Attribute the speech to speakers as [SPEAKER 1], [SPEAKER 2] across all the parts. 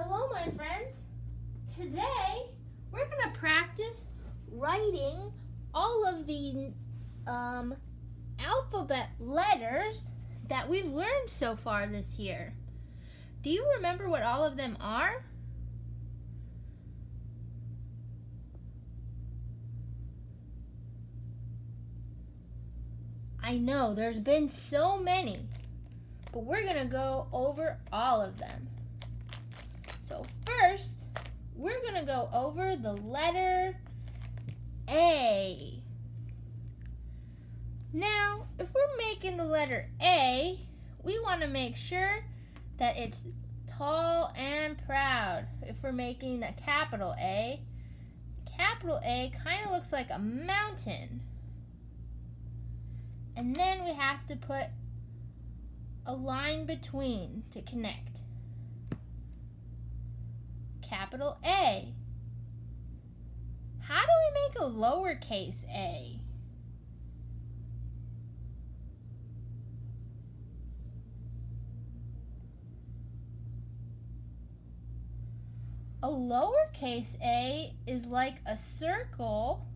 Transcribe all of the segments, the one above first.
[SPEAKER 1] Hello, my friends. Today, we're going to practice writing all of the alphabet letters that we've learned so far this year. Do you remember what all of them are? I know, there's been so many, but we're going to go over all of them. So first, we're going to go over the letter A. Now, if we're making the letter A, we want to make sure that it's tall and proud. If we're making a capital A kind of looks like a mountain. And then we have to put a line between to connect. Capital A. How do we make a lowercase a? A lowercase a is like a circle,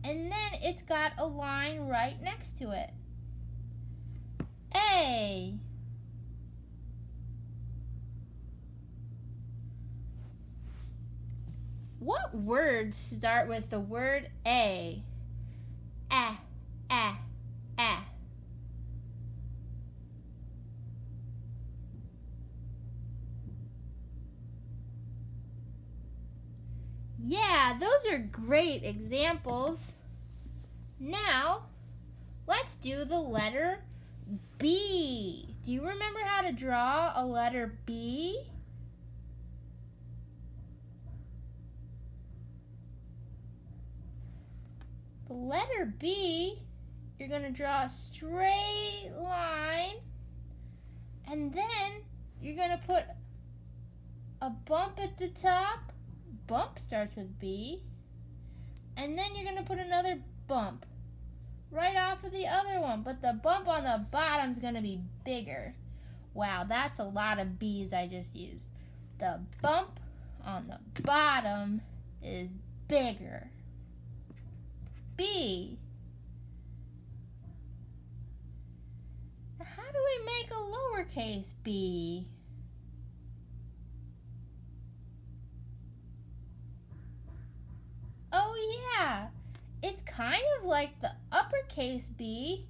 [SPEAKER 1] and then it's got a line right next to it. A. What words start with the word A? A. Yeah, those are great examples. Now, let's do the letter B. Do you remember how to draw a letter B? The letter B, you're going to draw a straight line, and then you're going to put a bump at the top. Bump starts with B, and then you're going to put another bump right off of the other one, but the bump on the bottom is going to be bigger. Wow, that's a lot of B's I just used. The bump on the bottom is bigger. B. How do we make a lowercase b? Oh yeah, it's kind of like the uppercase B.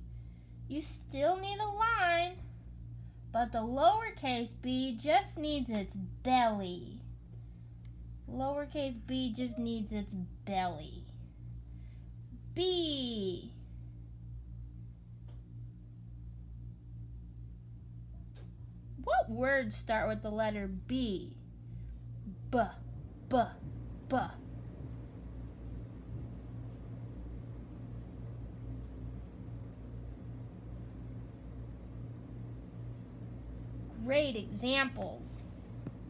[SPEAKER 1] You still need a line, but the lowercase b just needs its belly. Lowercase b just needs its belly. B. What words start with the letter B? B. Great examples.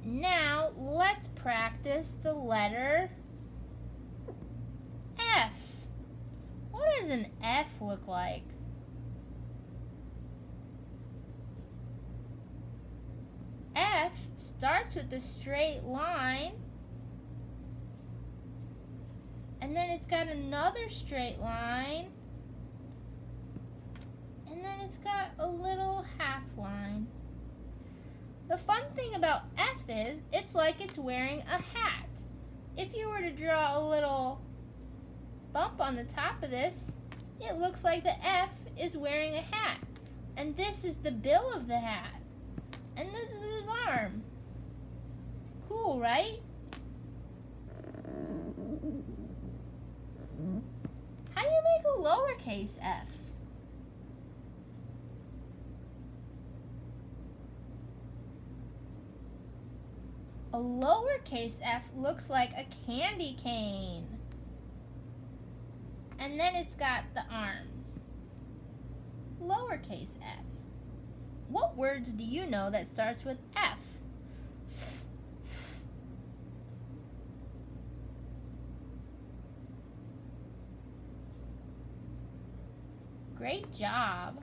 [SPEAKER 1] Now let's practice the letter F. What does an F look like? F starts with a straight line, and then it's got another straight line, and then it's got a little half line. The fun thing about F is it's like it's wearing a hat. If you were to draw a little bump on the top of this, it looks like the F is wearing a hat. And this is the bill of the hat. And this is his arm. Cool, right? How do you make a lowercase f? A lowercase f looks like a candy cane. And then it's got the arms. Lowercase f. What words do you know that starts with F? Great job.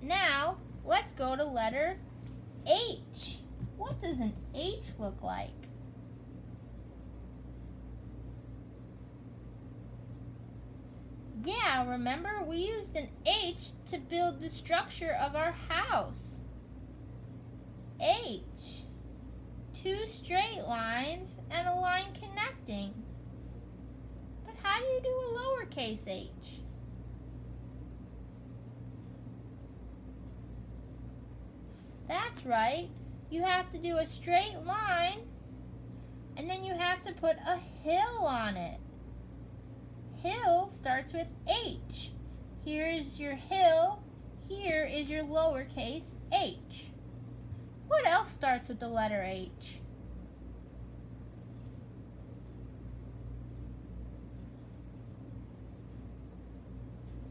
[SPEAKER 1] Now, let's go to letter H. What does an H look like? Yeah, remember we used an H to build the structure of our house. H. Two straight lines and a line connecting. But how do you do a lowercase h? That's right. You have to do a straight line and then you have to put a hill on it. Hill starts with H. Here is your hill. Here is your lowercase h. What else starts with the letter H?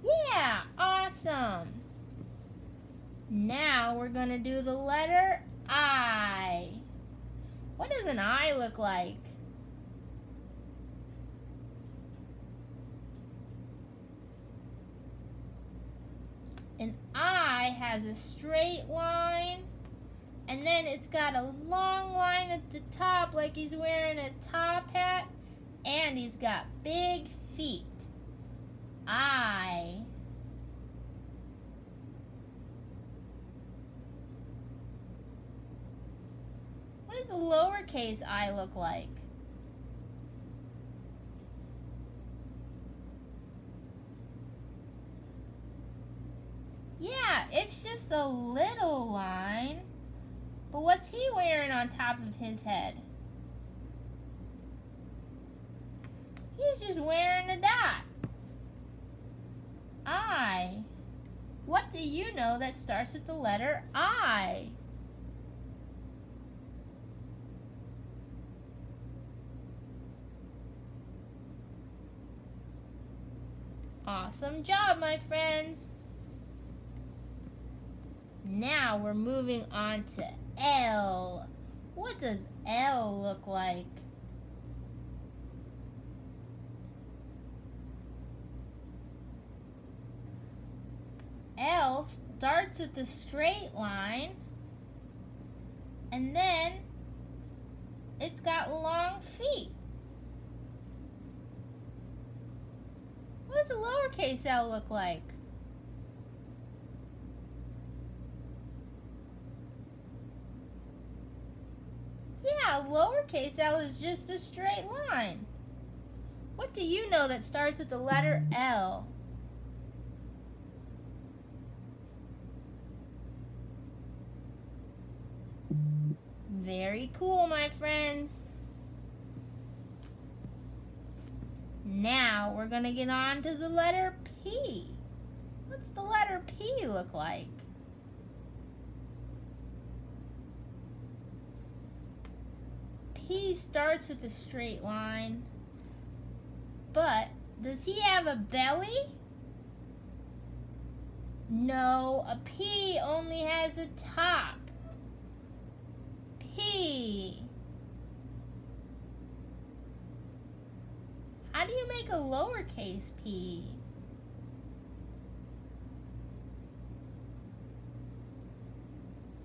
[SPEAKER 1] Yeah, awesome. Now we're going to do the letter I. What does an I look like? An I has a straight line, and then it's got a long line at the top like he's wearing a top hat, and he's got big feet. I. What does a lowercase I look like? Yeah, it's just a little line. But what's he wearing on top of his head? He's just wearing a dot. I. What do you know that starts with the letter I? Awesome job, my friends. Now we're moving on to L. What does L look like? L starts with a straight line, and then it's got long feet. What does a lowercase L look like? Yeah, lowercase L is just a straight line. What do you know that starts with the letter L? Very cool, my friends. Now we're going to get on to the letter P. What's the letter P look like? P starts with a straight line, but does he have a belly? No, a P only has a top. P. How do you make a lowercase p?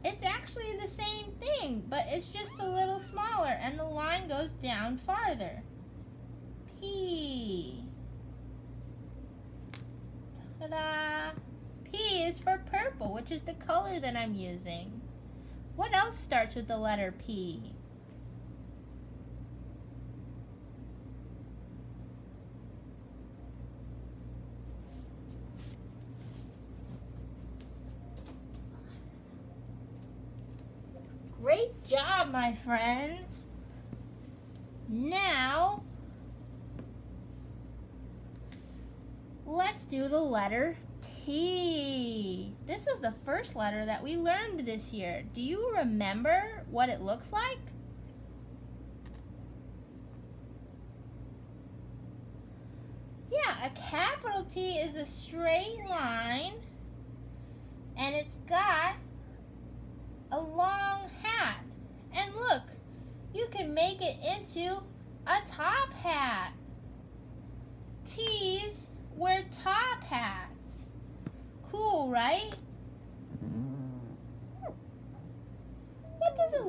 [SPEAKER 1] It's actually the same thing, but it's just a little smaller and the line goes down farther. P. Ta-da! P is for purple, which is the color that I'm using. What else starts with the letter P? Great job, my friends. Now, let's do the letter T. This was the first letter that we learned this year. Do you remember what it looks like? Yeah, a capital T is a straight line, and it's got a long hat. And look, you can make it into a top hat. T's wear top hats. Cool, right?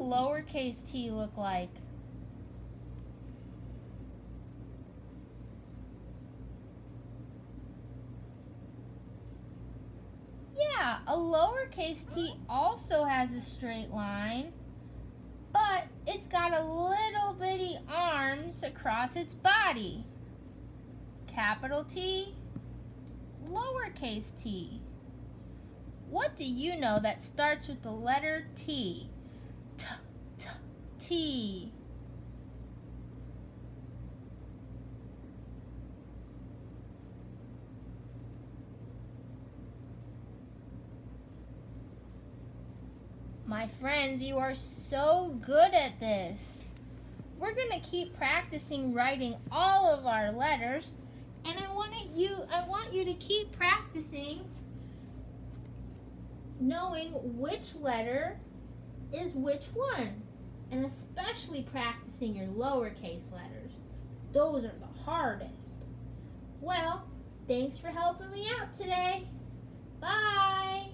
[SPEAKER 1] lowercase t look like? Yeah, a lowercase t also has a straight line, but it's got a little bitty arms across its body. Capital T, lowercase t. What do you know that starts with the letter T? T. My friends, you are so good at this. We're going to keep practicing writing all of our letters, and I want you to keep practicing knowing which letter is which one, and especially practicing your lowercase letters. Those are the hardest. Well, thanks for helping me out today. Bye.